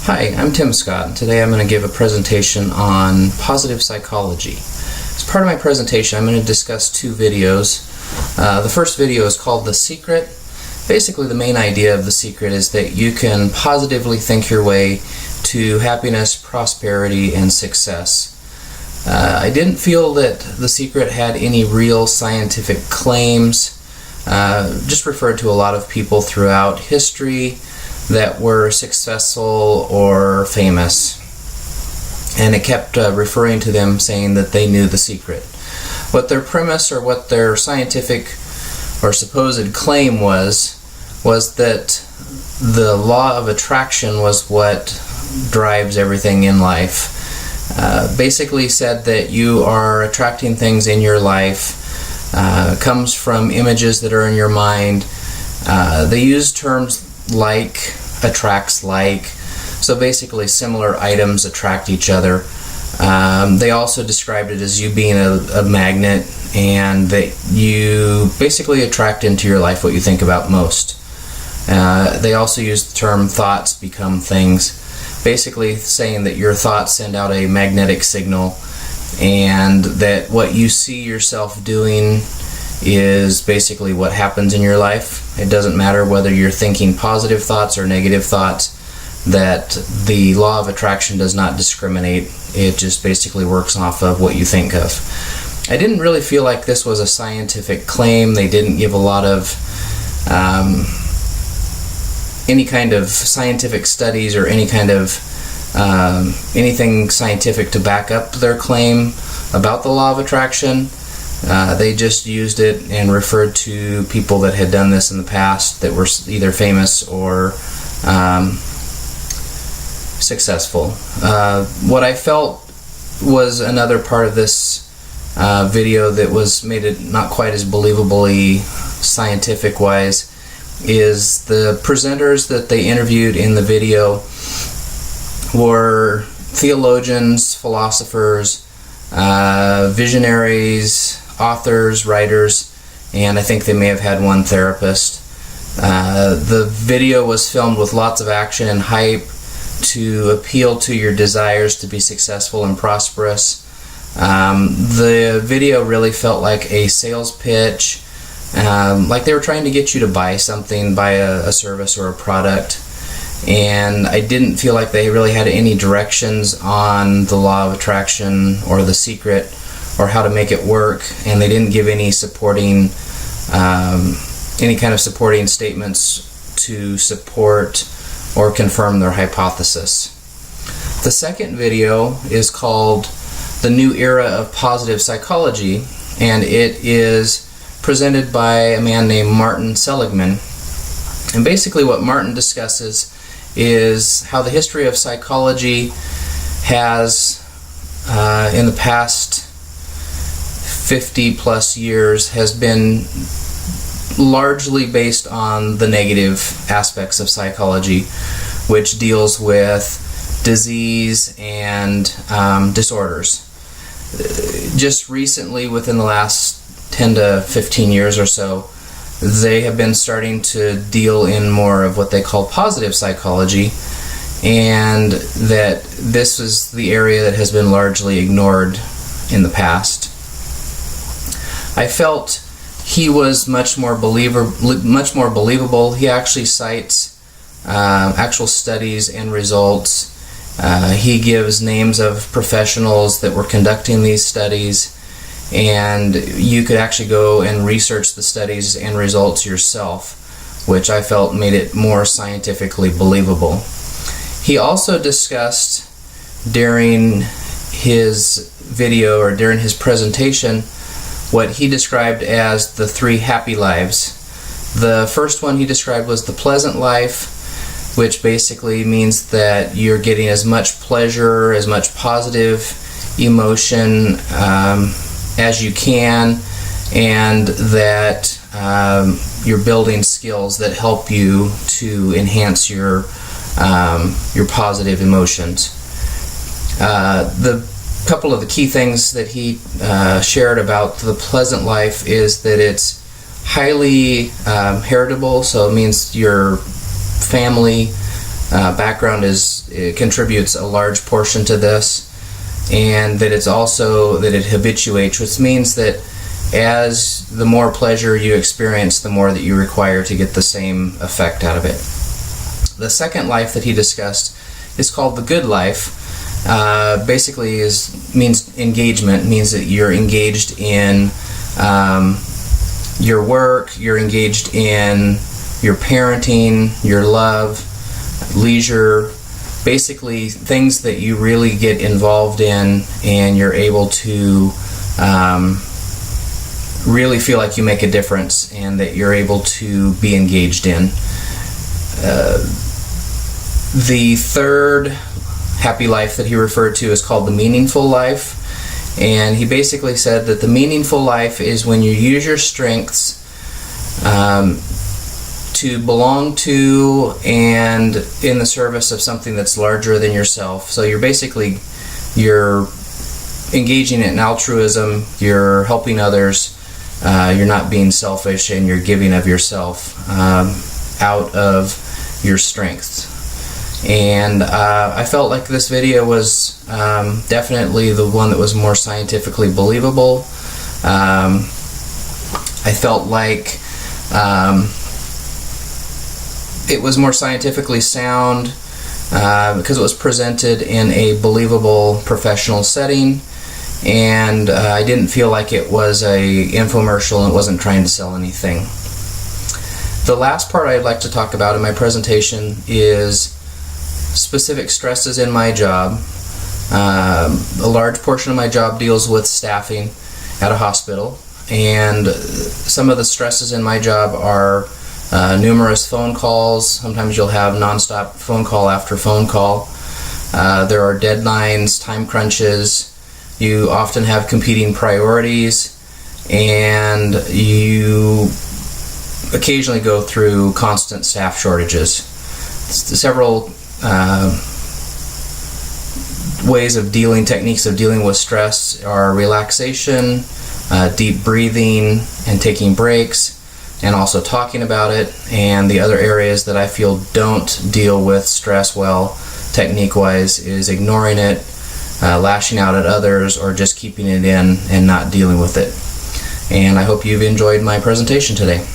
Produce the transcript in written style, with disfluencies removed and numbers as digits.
Hi, I'm Tim Scott, and today I'm going to give a presentation on positive psychology. As part of my presentation, I'm going to discuss two videos. The first video is called The Secret. Basically, the main idea of The Secret is that you can positively think your way to happiness, prosperity, and success. I didn't feel that The Secret had any real scientific claims. Just referred to a lot of people throughout history that were successful or famous, and it kept referring to them saying that they knew the secret. What their premise or what their scientific or supposed claim was that the law of attraction was what drives everything in life. Basically said that you are attracting things in your life, comes from images that are in your mind. They use terms like attracts like, so basically similar items attract each other. They also described it as you being a magnet, and that you basically attract into your life what you think about most. They also use the term thoughts become things, basically saying that your thoughts send out a magnetic signal, and that what you see yourself doing is basically what happens in your life. It doesn't matter whether you're thinking positive thoughts or negative thoughts, that the law of attraction does not discriminate. It just basically works off of what you think of. I didn't really feel like this was a scientific claim. They didn't give a lot of any kind of scientific studies or any kind of anything scientific to back up their claim about the law of attraction. They just used it and referred to people that had done this in the past that were either famous or successful. What I felt was another part of this video that made it not quite as believably scientific wise is the presenters that they interviewed in the video were theologians, philosophers, visionaries, authors, writers, and I think they may have had one therapist. The video was filmed with lots of action and hype to appeal to your desires to be successful and prosperous. The video really felt like a sales pitch, like they were trying to get you to buy something, buy a service or a product, and I didn't feel like they really had any directions on the law of attraction or the secret or how to make it work, and they didn't give any supporting, any kind of supporting statements to support or confirm their hypothesis. The second video is called The New Era of Positive Psychology, and it is presented by a man named Martin Seligman. And basically what Martin discusses is how the history of psychology has, in the past 50 plus years, has been largely based on the negative aspects of psychology, which deals with disease and disorders. Just recently, within the last 10 to 15 years or so, they have been starting to deal in more of what they call positive psychology, and that this is the area that has been largely ignored in the past. I felt he was much more believable. He actually cites actual studies and results. He gives names of professionals that were conducting these studies, and you could actually go and research the studies and results yourself, which I felt made it more scientifically believable. He also discussed during his video or during his presentation what he described as the 3 happy lives. The first one he described was the pleasant life, which basically means that you're getting as much pleasure, as much positive emotion as you can, and that you're building skills that help you to enhance your positive emotions. The couple of the key things that he shared about the pleasant life is that it's highly heritable, so it means your family background it contributes a large portion to this, and that it's also that it habituates, which means that as the more pleasure you experience, the more that you require to get the same effect out of it. The second life that he discussed is called the good life. Basically means engagement, means that you're engaged in your work, you're engaged in your parenting, your love, leisure, basically things that you really get involved in, and you're able to really feel like you make a difference and that you're able to be engaged in. The third happy life that he referred to is called the meaningful life, and he basically said that the meaningful life is when you use your strengths to belong to and in the service of something that's larger than yourself. So you're engaging in altruism, you're helping others, you're not being selfish, and you're giving of yourself out of your strengths. And I felt like this video was definitely the one that was more scientifically believable. I felt like it was more scientifically sound because it was presented in a believable professional setting, and I didn't feel like it was a infomercial and it wasn't trying to sell anything. The last part I'd like to talk about in my presentation is specific stresses in my job. A large portion of my job deals with staffing at a hospital, and some of the stresses in my job are numerous phone calls. Sometimes you'll have nonstop phone call after phone call. There are deadlines, time crunches. You often have competing priorities, and you occasionally go through constant staff shortages. Several techniques of dealing with stress are relaxation, deep breathing, and taking breaks, and also talking about it. And the other areas that I feel don't deal with stress well, technique-wise, is ignoring it, lashing out at others, or just keeping it in and not dealing with it. And I hope you've enjoyed my presentation today.